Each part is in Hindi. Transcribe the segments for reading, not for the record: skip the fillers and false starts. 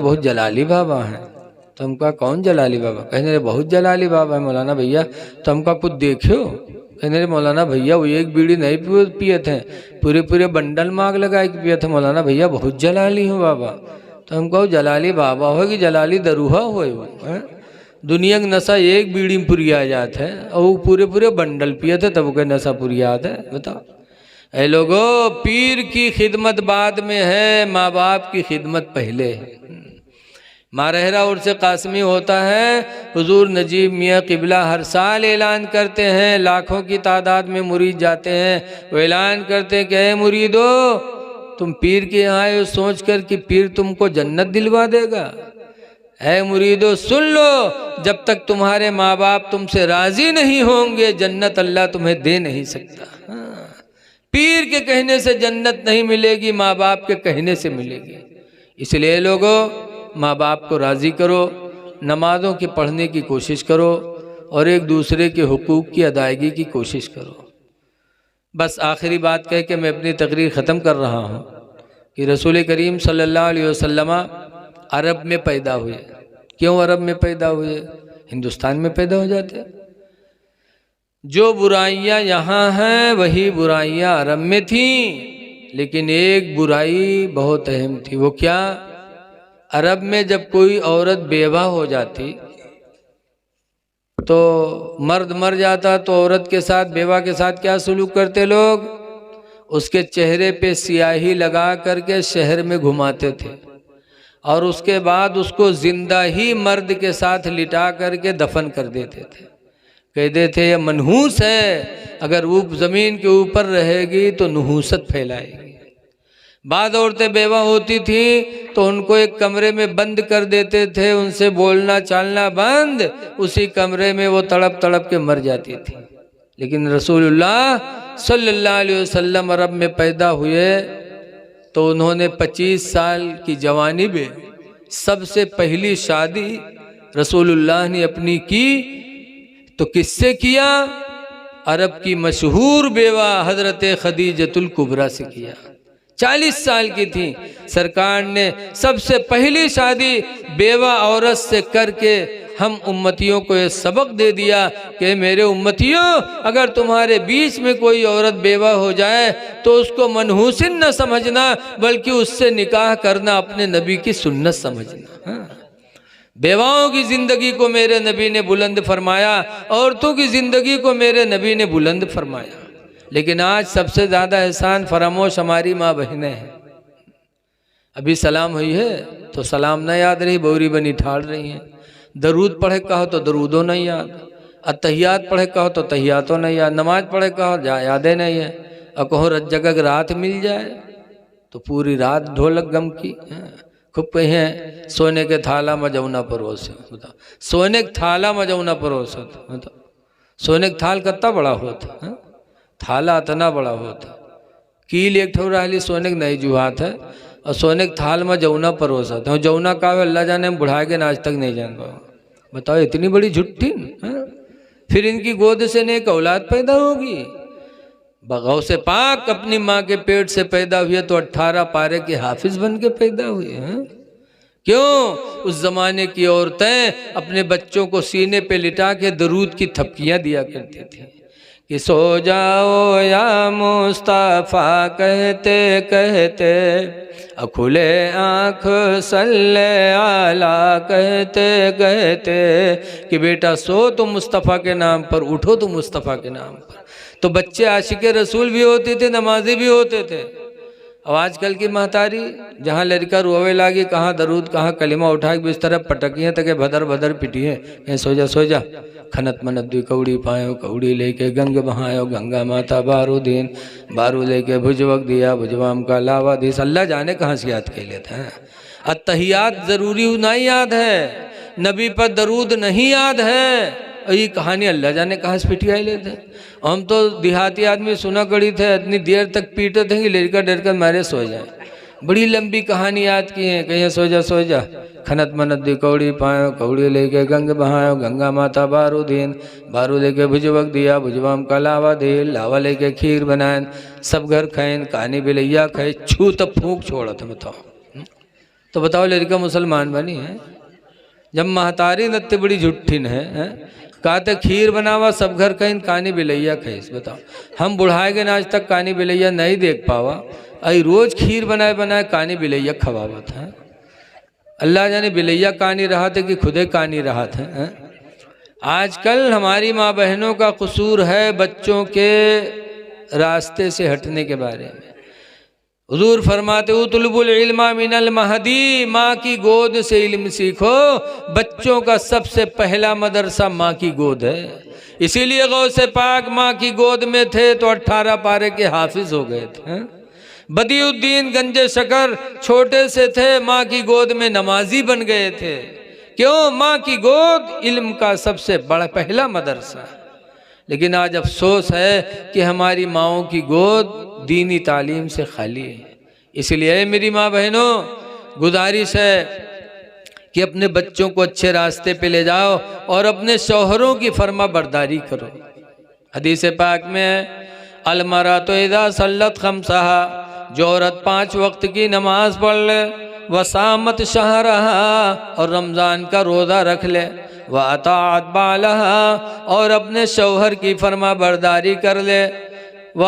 बहुत जलाली बाबा हैं। तो हम कहा कौन जलाली बाबा? कहने रहे बहुत जलाली बाबा है मौलाना भैया। तो हम कहा कुछ देखो? कहने रहे मौलाना भैया वो एक बीड़ी नहीं पिए थे, पूरे पूरे बंडल मांग लगा के पिए थे मौलाना भैया, बहुत जलाली हूँ बाबा। तो हम कहो जलाली बाबा हो कि जलाली दरूहा हो? दुनिया का नशा एक बीड़ी में पुरिया जाता है और वो पूरे पूरे बंडल पिए थे तब कोई नशा पुरिया आता है? बताओ। ऐ लोगों, पीर की खिदमत बाद में है, माँ बाप की खिदमत पहले है। मारहरा उर्स कासमी होता है, हुजूर नजीब मियाँ किबला हर साल ऐलान करते हैं, लाखों की तादाद में मुरीद जाते हैं, वो ऐलान करते हैं कि ऐ मुरीदो तुम पीर के यहाँ आए सोच कर कि पीर तुमको जन्नत दिलवा देगा। ऐ मुरीदो सुन लो, जब तक तुम्हारे माँ बाप तुमसे राजी नहीं होंगे जन्नत अल्लाह तुम्हें दे नहीं सकता। पीर के कहने से जन्नत नहीं मिलेगी, माँ बाप के कहने से मिलेगी। इसलिए लोगों, माँ बाप को राज़ी करो, नमाज़ों की पढ़ने की कोशिश करो और एक दूसरे के हुकूक की अदायगी की कोशिश करो। बस आखिरी बात कह के मैं अपनी तकरीर ख़त्म कर रहा हूँ कि रसूल करीम सल्लल्लाहु अलैहि वसल्लम अरब में पैदा हुए। क्यों अरब में पैदा हुए? हिंदुस्तान में पैदा हो जाते। जो बुराइयाँ यहाँ हैं वही बुराइयाँ अरब में थीं, लेकिन एक बुराई बहुत अहम थी। वो क्या? अरब में जब कोई औरत बेवा हो जाती तो मर्द मर जाता तो औरत के साथ, बेवा के साथ क्या सलूक करते लोग? उसके चेहरे पे स्याही लगा करके शहर में घुमाते थे और उसके बाद उसको जिंदा ही मर्द के साथ लिटा करके दफन कर देते थे। कहते थे ये मनहूस है, अगर वो ज़मीन के ऊपर रहेगी तो नहूसत फैलाएगी। बाद औरतें बेवा होती थी तो उनको एक कमरे में बंद कर देते थे, उनसे बोलना चालना बंद, उसी कमरे में वो तड़प तड़प के मर जाती थी। लेकिन रसूलुल्लाह सल्लल्लाहु अलैहि वसल्लम अरब में पैदा हुए तो उन्होंने 25 साल की जवानी में सबसे पहली शादी रसूलुल्लाह ने अपनी की तो किससे किया? अरब की मशहूर बेवा हजरत खदीजतुल कुबरा से किया। 40 साल की थी, सरकार ने सबसे पहली शादी बेवा औरत से करके हम उम्मतियों को ये सबक दे दिया कि मेरे उम्मतियों, अगर तुम्हारे बीच में कोई औरत बेवा हो जाए तो उसको मनहूसिन न समझना, बल्कि उससे निकाह करना अपने नबी की सुन्नत समझना। बेवाओं की ज़िंदगी को मेरे नबी ने बुलंद फरमाया, औरतों की ज़िंदगी को मेरे नबी ने बुलंद फरमाया। लेकिन आज सबसे ज़्यादा एहसान फरामोश हमारी माँ बहनें हैं। अभी सलाम हुई है तो सलाम न याद रही, बोरी बनी ठाड़ रही हैं। दरूद पढ़े कहो तो दरूदों नहीं याद, अतहियात पढ़े कहो तो तहियातों नहीं याद, नमाज पढ़े कहो यादें नहीं है, और कहो जगह रात मिल जाए तो पूरी रात ढोलक गम की। खूब कहें सोने के थाला मजौना परोस, बताओ सोने के थाला मजौना परोस, बताओ सोने का थाल कितना बड़ा होता, थाला इतना बड़ा होता, कील एक ठो रही सोने के नहीं जुहात है और सोने के थाल में जौना परोसा था। जौना का अल्लाह जाने हम बुढ़ा के आज तक नहीं जान पाओ। बताओ इतनी बड़ी झुट्ठी। फिर इनकी गोद से ने एक औलाद पैदा होगी। बगौ से पाक अपनी माँ के पेट से पैदा हुए तो 18 पारे के हाफिज बन के पैदा हुए हैं। क्यों? उस जमाने की औरतें अपने बच्चों को सीने पे लिटा के दरूद की थपकियाँ दिया करती थी कि सो जाओ या मुस्तफ़ा कहते कहते, खुले आँख सल्ले आला कहते कहते, कि बेटा सो तो मुस्तफ़ा के नाम पर, उठो तो मुस्तफ़ा के नाम पर। तो बच्चे आशिक रसूल भी होते थे, नमाजी भी होते थे। अब आजकल की महतारी जहाँ लड़का रोवे लागी, कहाँ दरूद कहाँ कलिमा उठा के बिस्तर पटकिए तक भदर भदर पिटिए, कहीं सो जा खनत मनत दुई कौड़ी पायो, कौड़ी लेके गंग बहायो, गंगा माता बारू दिन, बारू लेके भुजवक दिया, भुजवाम का लावा दिस। अल्लाह जाने कहाँ से याद कर लेते हैं। अत्तहियात ज़रूरी नहीं याद है, नबी पर दरूद नहीं याद है, ये कहानी अल्लाह जाने कहाँ से पिटिया लेते हैं। हम तो देहाती आदमी सुना कड़ी थे, इतनी देर तक पीटे थे कि लड़का डर कर मारे सो जाए। बड़ी लंबी कहानी याद की है, कहीं सो जा खनत मनत दी कौड़ी पायो, कौड़ी लेके गंग बहायो, गंगा माता बारू दिन, बारू लेके भुजवक दिया, भुजवाम का लावा दे, लावा लेके खीर बनाए, सब घर खाएन, कहानी बिलैया खाए, छू तब फूंक छोड़ा था। बताओ तो बताओ लड़का मुसलमान बनी है? जब महतारी नत्ते बड़ी झुट्ठिन है? कहते खीर बनावा सब घर कहीं कानी बिलैया खैस। बताओ, हम बुढ़ाए गए आज तक कानी बिलैया नहीं देख पावा, आई रोज खीर बनाए बनाए कानी बिलैया खवावत है। अल्लाह जाने बिलैया कानी रहा थे कि खुदे कानी रहा थे। आजकल हमारी माँ बहनों का कसूर है बच्चों के रास्ते से हटने के बारे में। हुजूर फरमाते उतलबुल इल्मा मिनल महदी, माँ की गोद से इल्म सीखो। बच्चों का सबसे पहला मदरसा माँ की गोद है। इसीलिए गौसे पाक माँ की गोद में थे तो 18 पारे के हाफिज हो गए थे। बदियुद्दीन गंजे शकर छोटे से थे, माँ की गोद में नमाजी बन गए थे। क्यों? माँ की गोद इल्म का सबसे बड़ा पहला मदरसा है। लेकिन आज अफसोस है कि हमारी माँओं की गोद दीनी तालीम से खाली है। इसलिए मेरी माँ बहनों, गुजारिश है कि अपने बच्चों को अच्छे रास्ते पे ले जाओ और अपने शौहरों की फर्मा बरदारी करो। हदीस पाक में है अलमरा तो इदा सल्लत खमसहा, जो औरत 5 वक्त की नमाज पढ़ ले, वसामत शहरहा, और रमज़ान का रोज़ा रख ले, व अताअत बालहा, और अपने शौहर की फर्मा बरदारी कर ले, व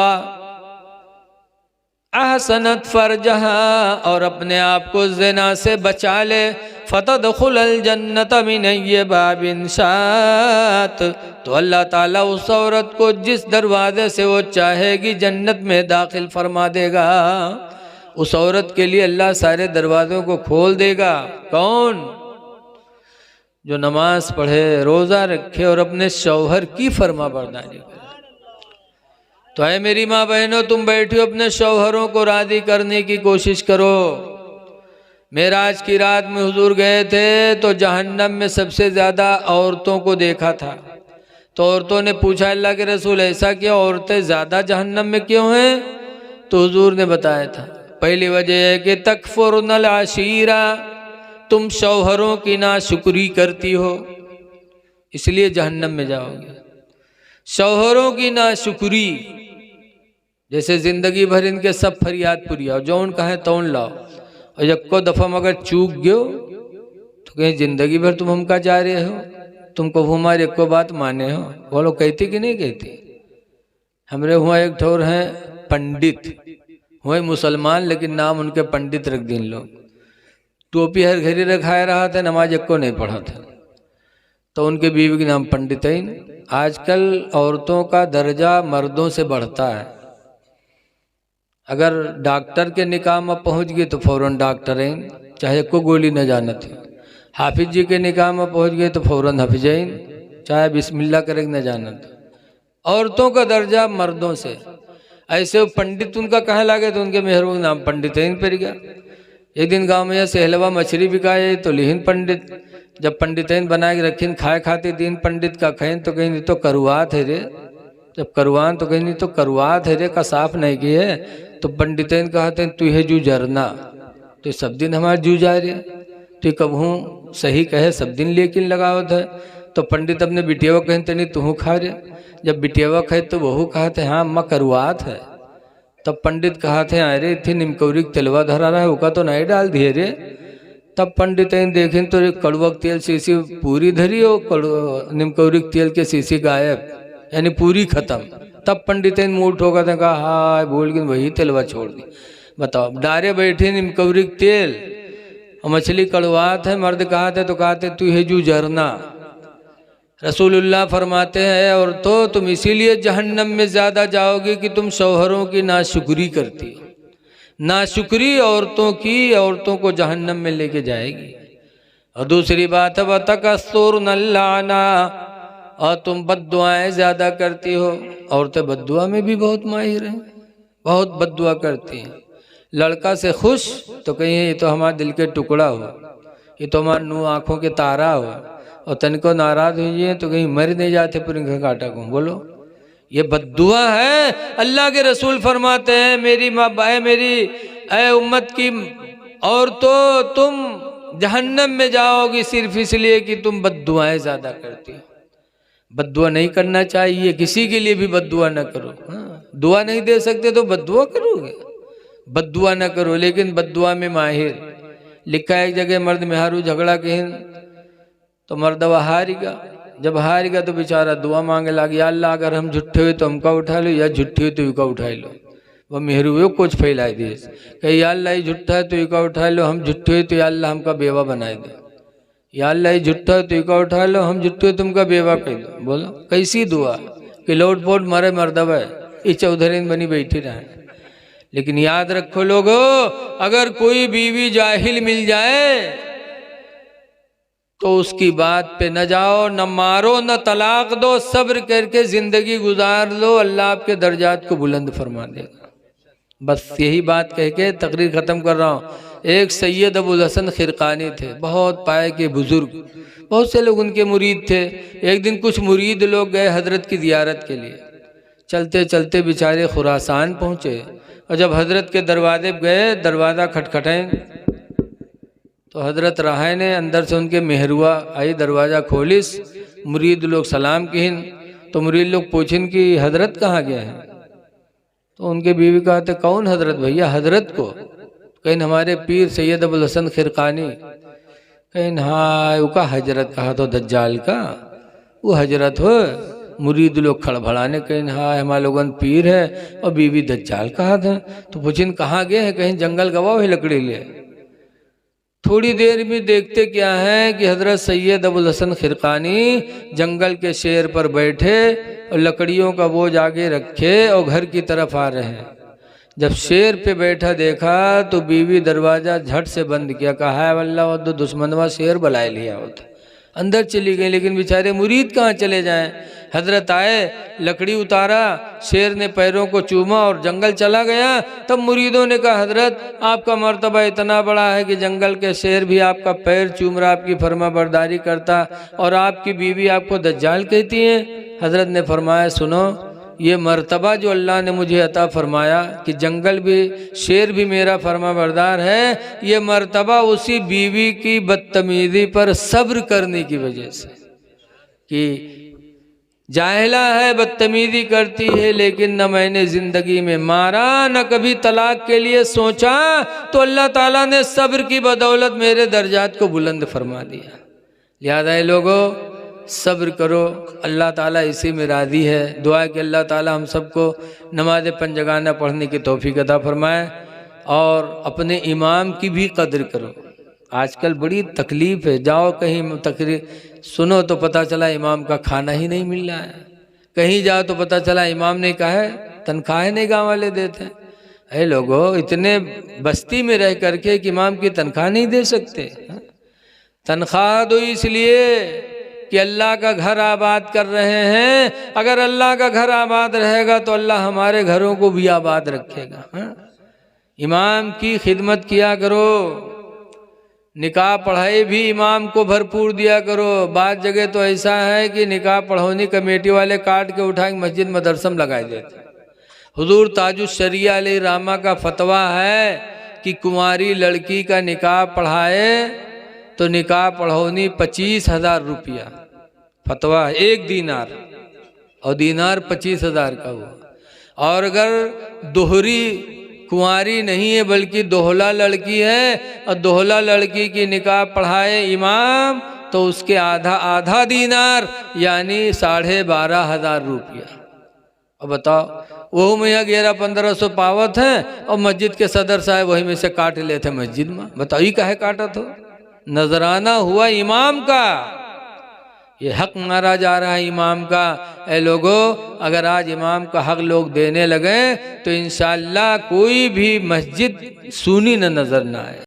अहसनत फरजहा, और अपने आप को ज़िना से बचा ले, फतदखुलल जन्नत मिन अय्यि बाबिन शात, तो अल्लाह ताला उस औरत को जिस दरवाजे से वो चाहेगी जन्नत में दाखिल फरमा देगा। उस औरत के लिए अल्लाह सारे दरवाज़ों को खोल देगा। कौन? जो नमाज पढ़े, रोज़ा रखे और अपने शौहर की फर्मा बरदारी करे। तो है मेरी माँ बहनों, तुम बैठे हो, अपने शौहरों को राज़ी करने की कोशिश करो। मेराज की रात में हुजूर गए थे तो जहन्नम में सबसे ज़्यादा औरतों को देखा था। तो औरतों ने पूछा अल्लाह के रसूल ऐसा क्यों, औरतें ज़्यादा जहन्नम में क्यों हैं? तो हुजूर ने बताया था पहली वजह है कि तकफुरनल आशीरा, तुम शौहरों की नाशुक्री करती हो, इसलिए जहन्नम में जाओगे। शौहरों की नाशुक्री, जैसे जिंदगी भर इनके सब फरियाद पुरियाओ, जौन कहे तौन लाओ, और यक्को दफा मगर चूक गयो तो कहीं जिंदगी भर तुम हमका जा रहे हो, तुमको हमारे एको बात माने हो। वो लोग कहती कि नहीं कहती? हमरे हुआ एक ठोर हैं पंडित, हुए मुसलमान लेकिन नाम उनके पंडित रख दिन लोग, टोपी हर घड़ी रखाए रहा था, नमाज एको नहीं पढ़ा था, तो उनके बीवी के नाम पंडितैन। आजकल औरतों का दर्जा मर्दों से बढ़ता है। अगर डॉक्टर के निकाह में पहुंच गए तो फौरन डॉक्टरैन, चाहे को गोली न जानत हो। हाफिज जी के निकाह में पहुंच गए तो फौरन हाफिजैन, चाहे बिस्मिल्लाह करे न जानत। औरतों का दर्जा मर्दों से। ऐसे वो पंडित उनका कहे लागे तो उनके मेहरों का नाम पंडितैन पड़ गया। एक दिन गांव में सहलवा मछली बिकाए तो लिहिन पंडित, जब पंडितैन बना के रखीन खाए खाते दिन पंडित का खैन तो कहीं तो करुआत है रे, जब करुआन तो कहीं नहीं तो करुआत है रे का साफ नहीं की है। तो पंडितैन कहते हैं तू है जू जरना, तो सब दिन हमारे जू जा रहे, तो कबहू सही कहे सब दिन लेकिन लगावत है। तो पंडित अपने बिटियावा कहते नहीं तू खा रहे, जब बिटियावा कहे तो वहू कहते हाँ अम्मा करुआत है। तब पंडित कहते अरे इतनी निमकौरी तेलवा धरा रहा है उसका तो नहीं डाल दिए रे। तब पंडितैन देखें तो कड़वक तेल शीशी पूरी धरी हो, निमकौरी तेल के शीशी गायब, यानी पूरी खत्म। तब पंडितैन मूड होगा था, कहा हाय भूल गई वही तेलवा छोड़ दी। बताओ डारे बैठे निमकौरी तेल और मछली कड़वात है, मर्द कहते तो कहते तू है जू जरना। रसूलुल्लाह फरमाते हैं और तो तुम इसीलिए जहन्नम में ज़्यादा जाओगे कि तुम शौहरों की नाशुक्री करती हो। नाशुक्री औरतों की औरतों को जहन्नम में लेके जाएगी। और दूसरी बात है वतकस्सुर नल्लाना, और तुम बद्दुआएं ज़्यादा करती हो। औरतें बद्दुआ में भी बहुत माहिर हैं, बहुत बद्दुआ करती हैं। लड़का से खुश तो कहीं ये तो हमारे दिल के टुकड़ा हो, ये तो हमारे नू आँखों के तारा हो, और तनिको नाराज हुई तो कहीं मर नहीं जाते पूरे घर काटा को। बोलो ये बद्दुआ है। अल्लाह के रसूल फरमाते हैं मेरी माँ बाए मेरी ऐ उम्मत की और तो तुम जहन्नम में जाओगी सिर्फ इसलिए कि तुम बद्दुआएं ज़्यादा करती हो। बद्दुआ नहीं करना चाहिए, किसी के लिए भी बद्दुआ न करो। हाँ, दुआ नहीं दे सकते तो बद्दुआ करोगे, बद्दुआ न करो, लेकिन बद्दुआ में माहिर। लिखा है एक जगह मर्द मेहारू झगड़ा कहीं तो मर्दवा हारेगा, जब हारेगा तो बेचारा दुआ मांगे लगे, या अल्लाह अगर हम झूठे हुए तो हमका उठा लो, या झूठे हुए तो इका उठा लो। वह मेहरू वो कुछ फैलाए दिए कही या अल्लाह झूठा है तो इका उठा लो, हम झूठे हुए तो या अल्लाह हमका बेवा बनाए दे, या अल्लाह झूठा है तो इका उठा लो, हम झूठे हुए तुमका बेवा कह दो। बोलो कैसी दुआ कि लोट पोट मरे मर्दवा ये चौधरी बनी बैठी रहे। लेकिन याद रखो लोगो, अगर कोई बीवी जाहिल मिल जाए तो उसकी बात पे न जाओ, न मारो, न तलाक दो, सब्र करके जिंदगी गुजार लो, अल्लाह आपके दर्जात को बुलंद फरमा देगा। बस यही बात कह के तकरीर ख़त्म कर रहा हूँ। एक सैयद अबुल हसन खिरकानी थे, बहुत पाए के बुजुर्ग, बहुत से लोग उनके मुरीद थे। एक दिन कुछ मुरीद लोग गए हजरत की ज़ियारत के लिए, चलते चलते बेचारे खुरासान पहुँचे और जब हजरत के दरवाजे पे गए, दरवाज़ा खटखटाए तो हजरत रहाय ने अंदर से उनके मेहरुआ आई, दरवाज़ा खोलिस, मुरीद लोग सलाम किन तो मुरीद लोग पूछिन कि हजरत कहाँ गए हैं। तो उनके बीवी कहते कौन हजरत भैया, हजरत को कहीं हमारे पीर सैयद अबुल हसन खिरकानी, कहीं हाँ उसका हजरत कहा तो दज्जाल का वो हजरत हो। मुरीद लोग खड़भड़ाने कहीं हाँ हमारे लोगन पीर है और बीवी दज्जाल कहा था। तो पूछिन कहाँ गए हैं, कहीं जंगल गवा है लकड़ी ले। थोड़ी देर में देखते क्या है कि हजरत सैयद अबुल हसन खिरकानी जंगल के शेर पर बैठे और लकड़ियों का बोझ आगे रखे और घर की तरफ आ रहे हैं। जब शेर पे बैठा देखा तो बीवी दरवाज़ा झट से बंद किया, कहा है वल्लाह वो दुश्मनवा शेर बुलाए लिया होता, अंदर चली गई। लेकिन बेचारे मुरीद कहाँ चले जाएं। हजरत आए, लकड़ी उतारा, शेर ने पैरों को चूमा और जंगल चला गया। तब मुरीदों ने कहा हजरत आपका मर्तबा इतना बड़ा है कि जंगल के शेर भी आपका पैर चूम रहा, आपकी फर्मा बरदारी करता और आपकी बीवी आपको दज्जाल कहती है। हजरत ने फरमाया सुनो, ये मर्तबा जो अल्लाह ने मुझे अता फरमाया कि जंगल भी शेर भी मेरा फर्मा बरदार है, ये मर्तबा उसी बीवी की बदतमीजी पर सब्र करने की वजह से। कि जाहिला है, बदतमीजी करती है, लेकिन न मैंने ज़िंदगी में मारा न कभी तलाक के लिए सोचा, तो अल्लाह ताला ने सब्र की बदौलत मेरे दर्जात को बुलंद फरमा दिया। याद आए लोगों, सब्र करो, अल्लाह ताला इसी में राज़ी है। दुआ कि अल्लाह ताला हम सबको नमाज पंजगाना पढ़ने की तौफीक अता फरमाए और अपने इमाम की भी कदर करो। आजकल बड़ी तकलीफ़ है, जाओ कहीं तकरीर सुनो तो पता चला इमाम का खाना ही नहीं मिल रहा है, कहीं जाओ तो पता चला इमाम ने कहा है तनख्वाहें नहीं गाँव वाले देते हैं। अरे लोगों, इतने बस्ती में रह करके कि इमाम की तनख्वाह नहीं दे सकते। तनख्वाह दो इसलिए कि अल्लाह का घर आबाद कर रहे हैं। अगर अल्लाह का घर आबाद रहेगा तो अल्लाह हमारे घरों को भी आबाद रखेगा। इमाम की खिदमत किया करो, निकाह पढ़ाई भी इमाम को भरपूर दिया करो। बात जगह तो ऐसा है कि निकाह पढ़ौनी कमेटी वाले काट के उठा के मस्जिद मदरसम लगाए देते। हुजूर ताजुश शरिया अलैहि रहमा का फतवा है कि कुंवारी लड़की का निकाह पढ़ाए तो निकाह पढ़ौनी 25,000 रुपया फतवा, एक दीनार, और दीनार 25,000 का हुआ। और अगर दोहरी कुंवारी नहीं है बल्कि दोहला लड़की है और दोहला लड़की की निकाह पढ़ाए इमाम तो उसके आधा दीनार यानी 12,500 रुपया। अब बताओ, वो में 1100-1500 पावत हैं और मस्जिद के सदर साहब वही में से काट लेते मस्जिद में। बताओ ये काहे काटा तो, नजराना हुआ इमाम का, ये हक मारा जा रहा है इमाम का। ऐ लोगों, अगर आज इमाम का हक लोग देने लगे तो इंशाअल्लाह कोई भी मस्जिद सूनी न नजर ना आए।